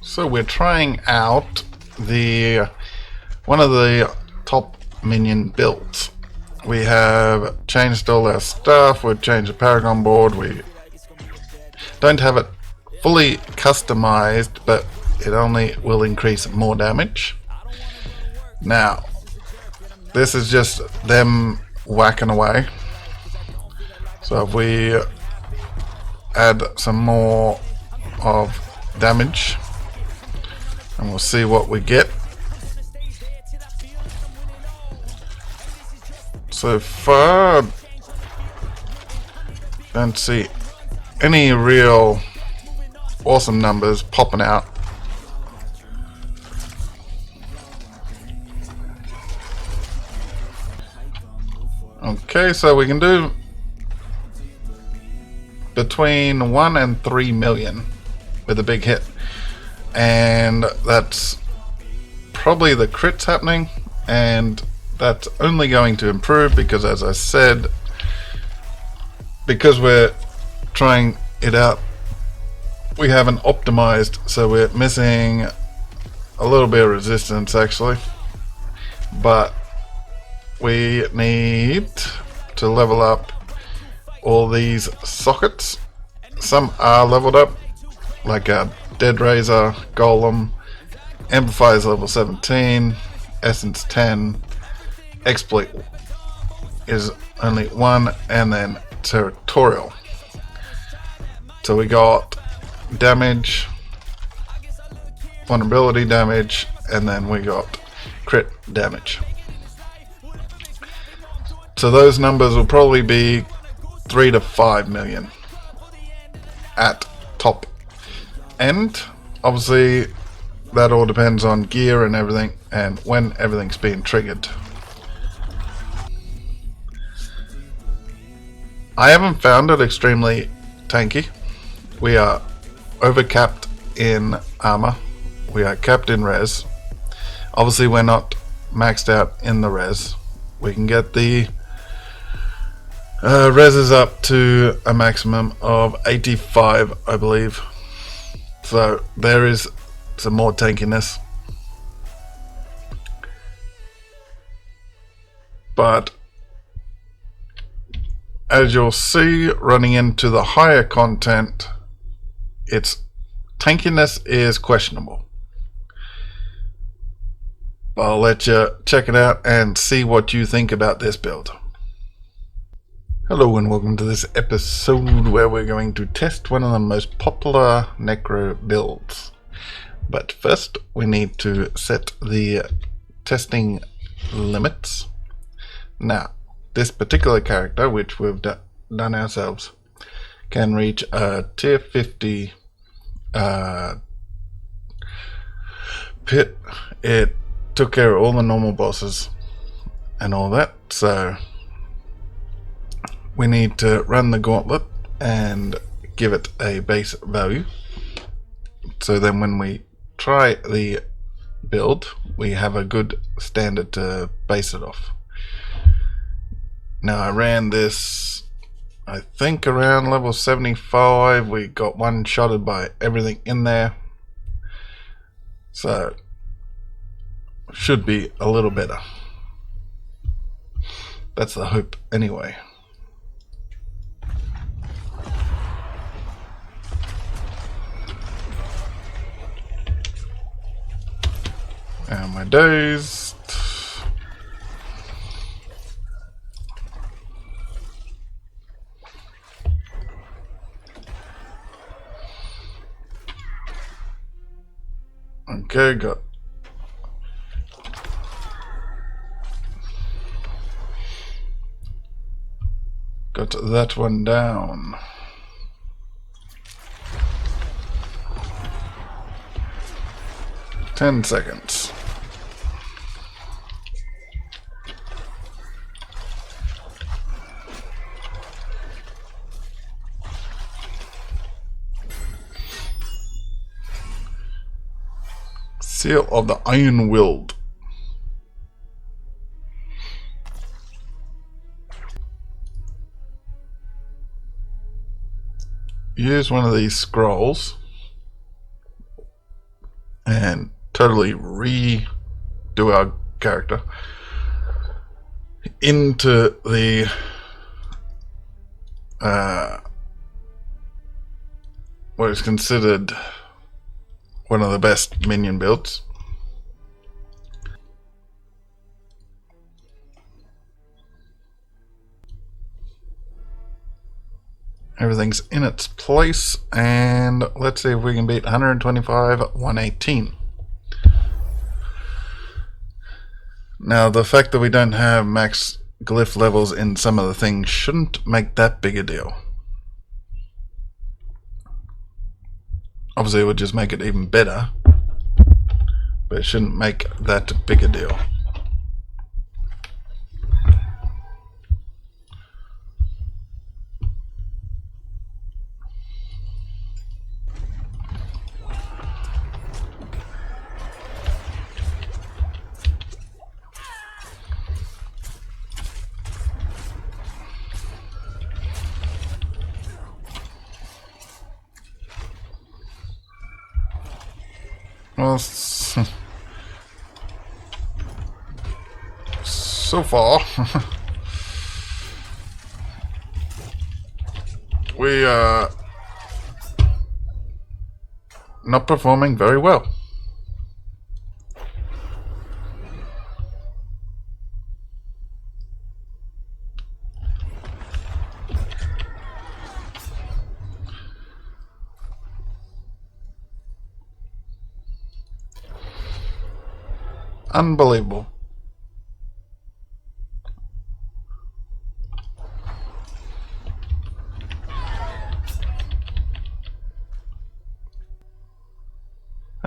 So we're trying out the one of the top minion builds. We have changed all our stuff. We've changed the Paragon board. We don't have it fully customized, but it only will increase more damage. Now, this is just them whacking away. So if we add some more of damage, and we'll see what we get. So far, don't see any real awesome numbers popping out. Okay, so we can do between 1 and 3 million with a big hit, and that's probably the crits happening, and that's only going to improve because, as I said, because we're trying it out, we haven't optimized, so we're missing a little bit of resistance actually, but we need to level up all these sockets. Some are leveled up, like a Dead Razor, Golem, Amplifier's level 17, Essence 10, Exploit is only 1, and then Territorial. So we got damage, vulnerability damage, and then we got crit damage. So those numbers will probably be 3 to 5 million at top end. Obviously that all depends on gear and everything, and when everything's being triggered. I haven't found it extremely tanky. We are overcapped in armor, we are capped in res. Obviously we're not maxed out in the res. We can get the res is up to a maximum of 85, I believe. So there is some more tankiness. But as you'll see, running into the higher content, its tankiness is questionable. I'll let you check it out and see what you think about this build. Hello and welcome to this episode where we're going to test one of the most popular Necro builds. But first we need to set the testing limits. Now, this particular character, which we've done ourselves, can reach a tier 50 pit. It took care of all the normal bosses and all that, so we need to run the gauntlet and give it a base value, so then when we try the build we have a good standard to base it off. Now I ran this, I think, around level 75. We got one-shotted by everything in there, so should be a little better. That's the hope anyway. And my dazed. Okay, got that one down. Ten seconds. Seal of the Iron Willed. Use one of these scrolls and totally redo our character into the what is considered one of the best minion builds. Everything's in its place, and let's see if we can beat 125, 118. Now, the fact that we don't have max glyph levels in some of the things shouldn't make that big a deal. Obviously, it would just make it even better, but it shouldn't make that big a deal. Well, so far, we are not performing very well. Unbelievable.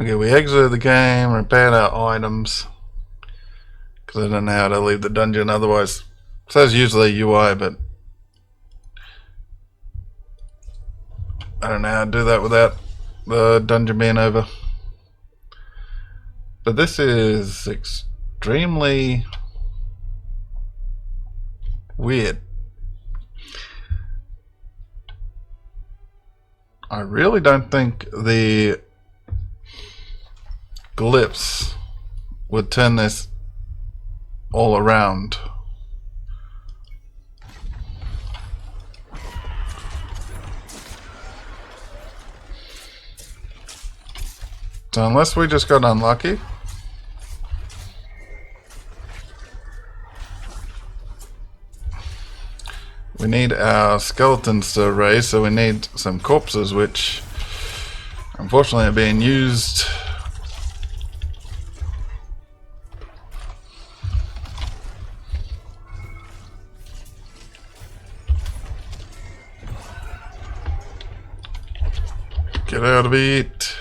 Okay, we exited the game, repaired our items, because I don't know how to leave the dungeon otherwise. It says usually UI, but I don't know how to do that without the dungeon being over. But this is extremely weird. I really don't think the glyphs would turn this all around. So unless we just got unlucky. We need our skeletons to raise, so we need some corpses, which unfortunately are being used. Get out of it.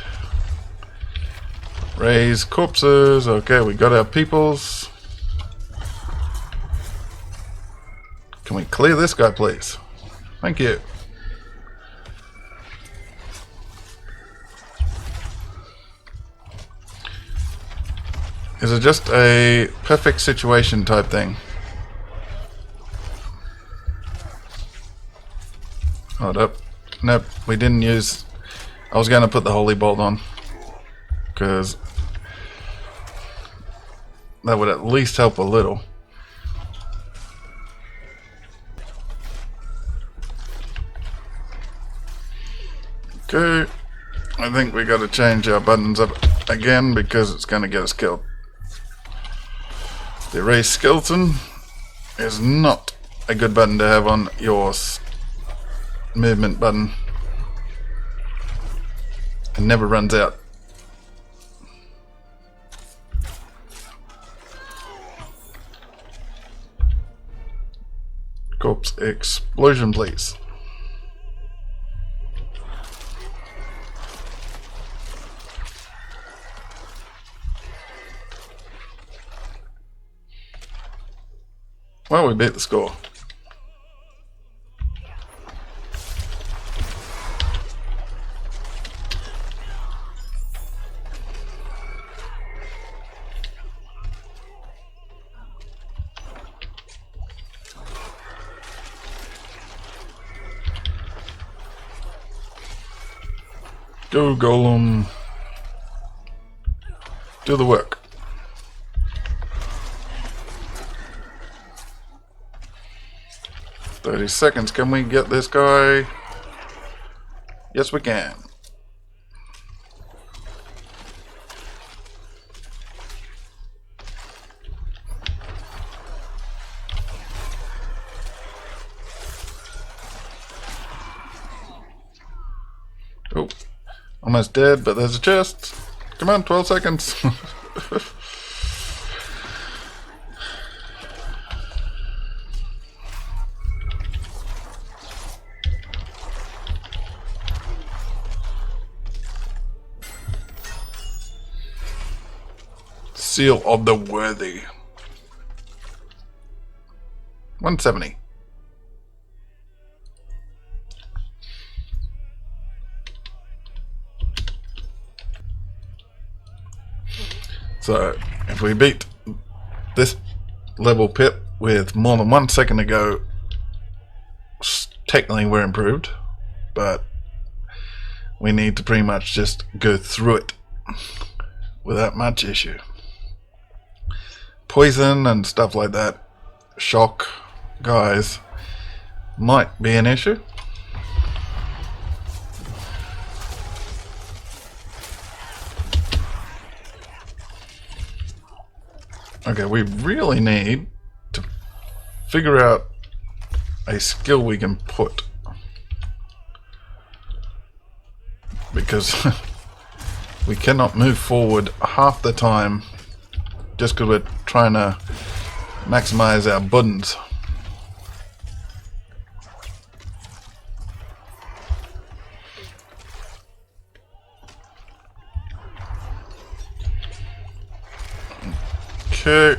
Raise corpses. Okay, we got our peoples. Can we clear this guy, please? Thank you. Is it just a perfect situation type thing? Hold up. Nope, we didn't use... I was going to put the holy bolt on, because that would at least help a little. Okay, I think we got to change our buttons up again because it's going to get us killed. The erase skeleton is not a good button to have on your movement button. It never runs out. Corpse explosion, please. Well, we beat the score. Go, Golem. Do the work. $30 Can we get this guy? Yes, we can. Oh, almost dead, but there's a chest. Come on, 12 seconds. Seal of the Worthy. 170. So, if we beat this level pit with more than 1 second to go, technically we're improved, but we need to pretty much just go through it without much issue. Poison and stuff like that, shock guys, might be an issue. Okay, we really need to figure out a skill we can put, because we cannot move forward half the time just because we're trying to maximize our buttons. Okay.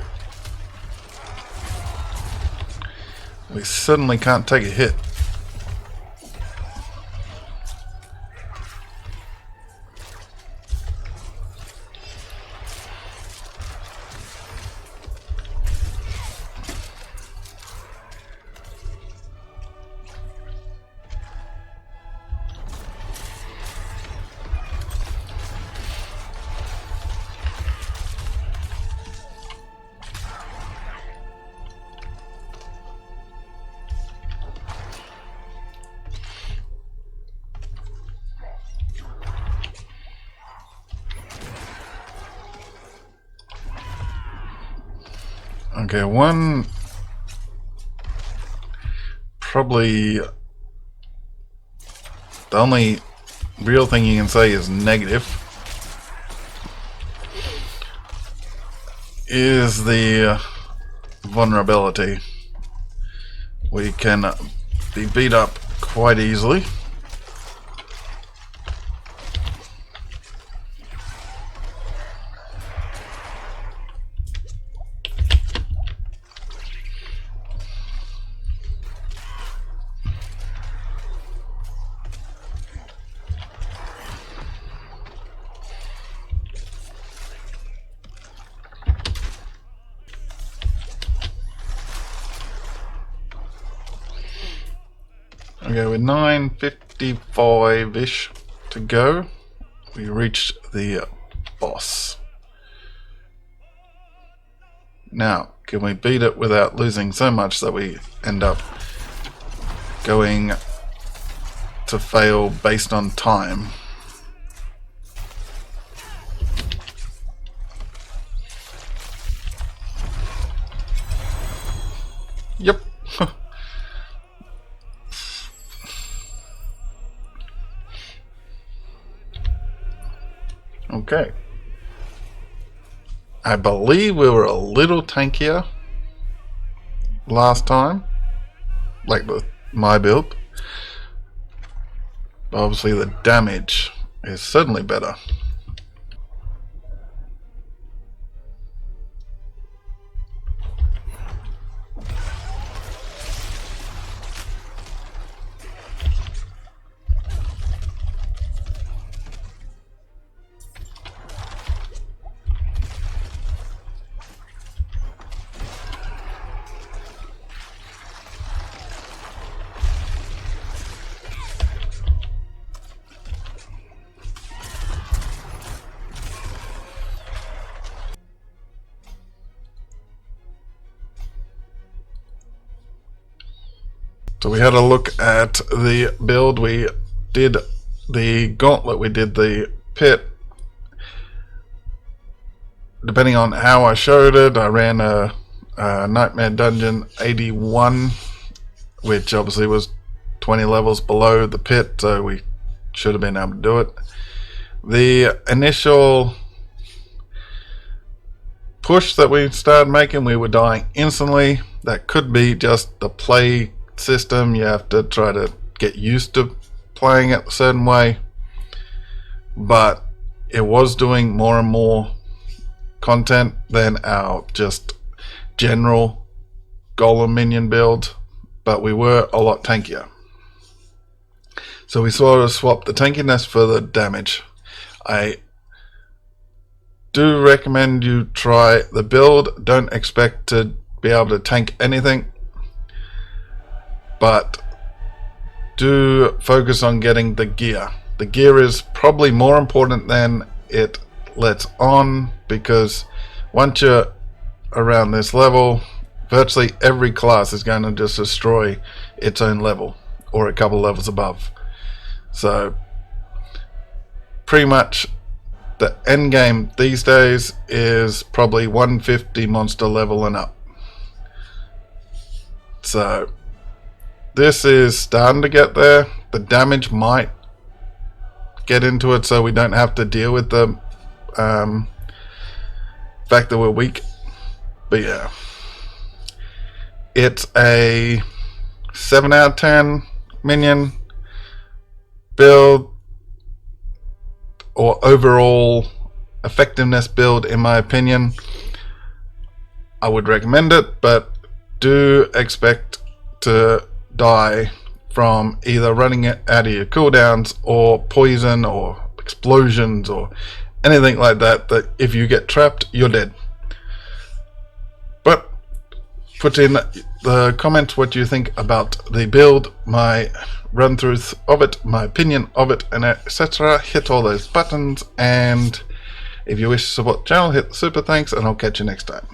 We suddenly can't take a hit. Okay, one probably the only real thing you can say is negative is the vulnerability. We can be beat up quite easily. Okay, with 9:55-ish to go, we reached the boss. Now, can we beat it without losing so much that we end up going to fail based on time? Yep. Okay. I believe we were a little tankier last time, like my build. But obviously the damage is certainly better. So we had a look at the build. We did the gauntlet, we did the pit. Depending on how I showed it, I ran a Nightmare Dungeon 81, which obviously was 20 levels below the pit, so we should have been able to do it. The initial push that we started making, we were dying instantly. That could be just the play system. You have to try to get used to playing it a certain way, but it was doing more and more content than our just general golem minion build, but we were a lot tankier. So we sort of swapped the tankiness for the damage. I do recommend you try the build. Don't expect to be able to tank anything, but do focus on getting the gear. The gear is probably more important than it lets on, because once you're around this level, virtually every class is going to just destroy its own level or a couple levels above. So pretty much the end game these days is probably 150 monster level and up. So this is starting to get there. The damage might get into it, so we don't have to deal with the fact that we're weak. But yeah, it's a 7 out of 10 minion build, or overall effectiveness build, in my opinion. I would recommend it, but do expect to die from either running it out of your cooldowns or poison or explosions or anything like that, that if you get trapped, you're dead. But put in the comments what you think about the build, my run through of it, my opinion of it, and etc. Hit all those buttons, and if you wish to support the channel, hit the super thanks, and I'll catch you next time.